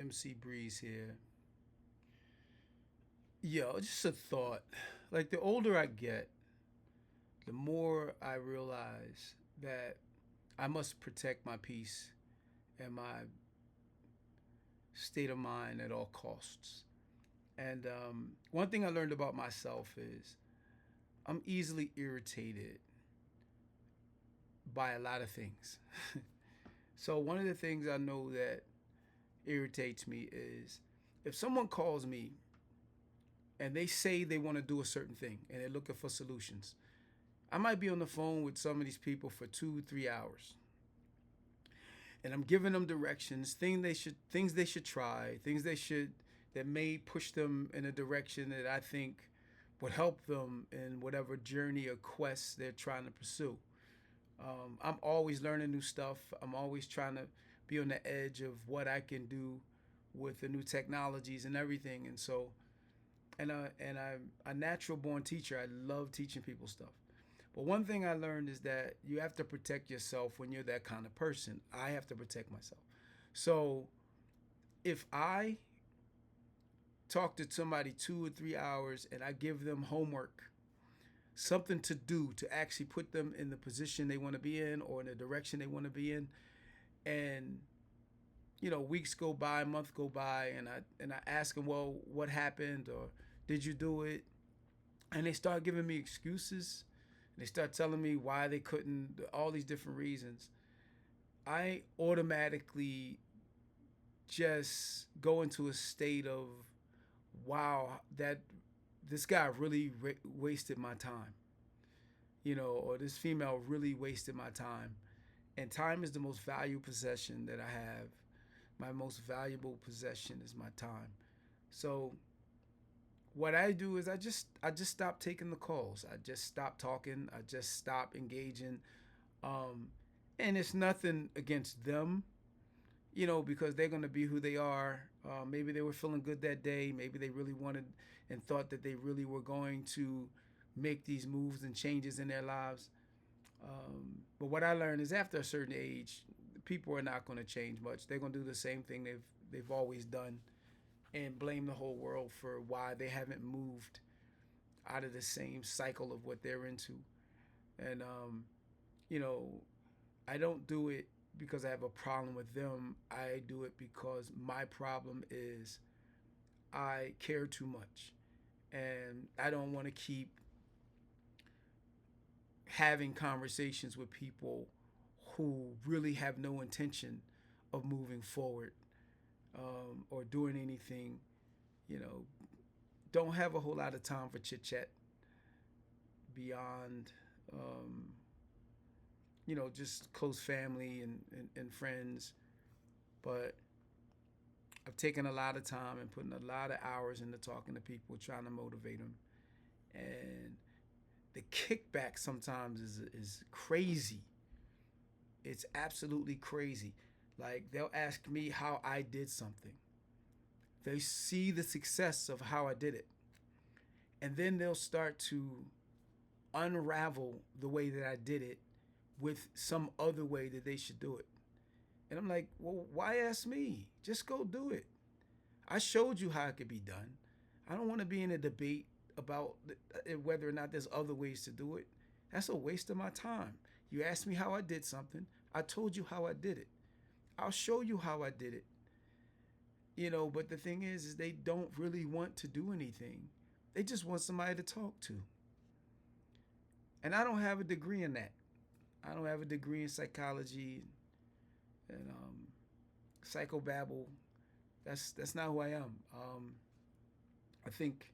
MC Breeze here. Yo, just a thought. Like the older I get, the more I realize that I must protect my peace and my state of mind at all costs. And one thing I learned about myself is I'm easily irritated by a lot of things. So one of the things I know that irritates me is if someone calls me and they say they want to do a certain thing and they're looking for solutions. I might be on the phone with some of these people for 2, 3 hours, and I'm giving them directions, things they should try, things that may push them in a direction that I think would help them in whatever journey or quest they're trying to pursue. I'm always learning new stuff. I'm always trying to be on the edge of what I can do with the new technologies and everything. And so, I'm a natural born teacher. I love teaching people stuff. But one thing I learned is that you have to protect yourself when you're that kind of person. I have to protect myself. So if I talk to somebody 2 or 3 hours and I give them homework, something to do to actually put them in the position they want to be in or in the direction they want to be in, and weeks go by, months go by, and I ask them, well, what happened, or did you do it? And they start giving me excuses. And they start telling me why they couldn't, all these different reasons. I automatically just go into a state of, wow, that this guy really wasted my time, or this female really wasted my time. And time is the most valuable possession that I have. My most valuable possession is my time. So what I do is I just stop taking the calls. I just stop talking. I just stop engaging. Um, and it's nothing against them, because they're gonna be who they are. Maybe they were feeling good that day. Maybe they really wanted and thought that they really were going to make these moves and changes in their lives. But what I learned is after a certain age, people are not going to change much. They're going to do the same thing they've always done and blame the whole world for why they haven't moved out of the same cycle of what they're into. And you know, I don't do it because I have a problem with them. I do it because my problem is I care too much, and I don't want to keep having conversations with people who really have no intention of moving forward, or doing anything. You know, don't have a whole lot of time for chit chat beyond, um, just close family and friends. But I've taken a lot of time and putting a lot of hours into talking to people, trying to motivate them. And the kickback sometimes is crazy. It's absolutely crazy. Like they'll ask me how I did something. They see the success of how I did it. And then they'll start to unravel the way that I did it with some other way that they should do it. And I'm like, well, why ask me? Just go do it. I showed you how it could be done. I don't want to be in a debate about whether or not there's other ways to do it. That's a waste of my time. You asked me how I did something. I told you how I did it. I'll show you how I did it. But the thing is they don't really want to do anything. They just want somebody to talk to. And I don't have a degree in that. I don't have a degree in psychology and psychobabble. That's not who I am. I think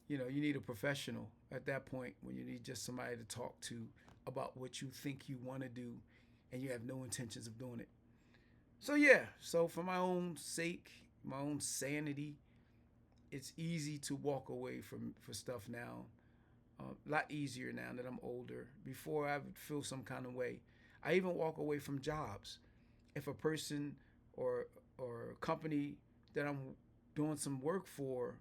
you need a professional at that point when you need just somebody to talk to about what you think you want to do, and you have no intentions of doing it. So yeah, so for my own sake, my own sanity, it's easy to walk away from for stuff now. A lot easier now that I'm older. Before I would feel some kind of way. I even walk away from jobs. If a person or or a company that I'm doing some work for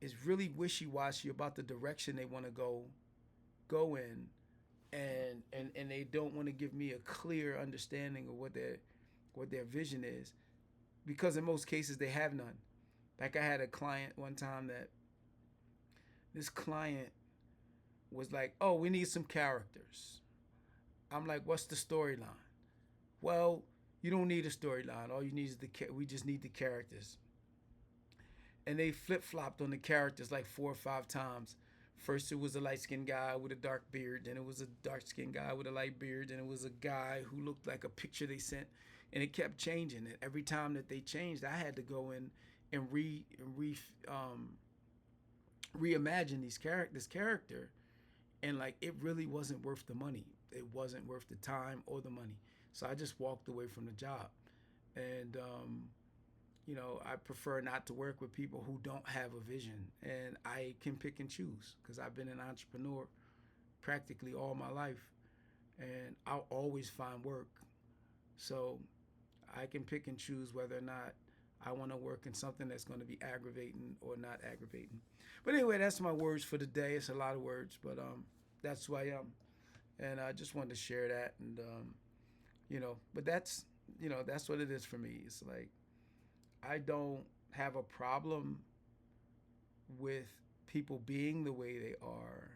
is really wishy-washy about the direction they want to go in, and they don't want to give me a clear understanding of what their vision is, because in most cases they have none. Like I had a client one time that this client was like, "Oh, we need some characters." I'm like, "What's the storyline?" Well, you don't need a storyline. All you need is we just need the characters. And they flip flopped on the characters like 4 or 5 times. First, it was a light skinned guy with a dark beard. Then it was a dark skinned guy with a light beard. Then it was a guy who looked like a picture they sent. And it kept changing. And every time that they changed, I had to go in and reimagine this character. And like, it really wasn't worth the money. It wasn't worth the time or the money. So I just walked away from the job. And I prefer not to work with people who don't have a vision. And I can pick and choose because I've been an entrepreneur practically all my life, and I'll always find work. So I can pick and choose whether or not I want to work in something that's going to be aggravating or not aggravating. But anyway, that's my words for the day. It's a lot of words, but that's who I am, and I just wanted to share that. And but that's what it is for me. It's like I don't have a problem with people being the way they are,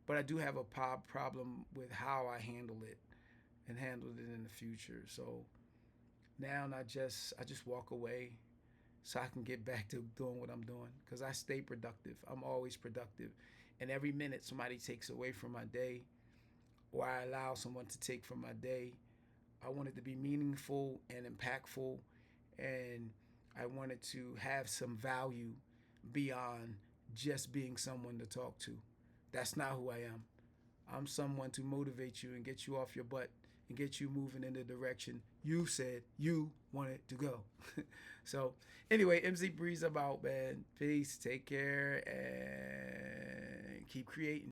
but I do have a problem with how I handle it and handled it in the future. So now I just walk away so I can get back to doing what I'm doing because I stay productive. I'm always productive, and every minute somebody takes away from my day, or I allow someone to take from my day, I want it to be meaningful and impactful, and I wanted to have some value beyond just being someone to talk to. That's not who I am. I'm someone to motivate you and get you off your butt and get you moving in the direction you said you wanted to go. So, anyway, MC Breeze, I'm out, man. Peace, take care, and keep creating.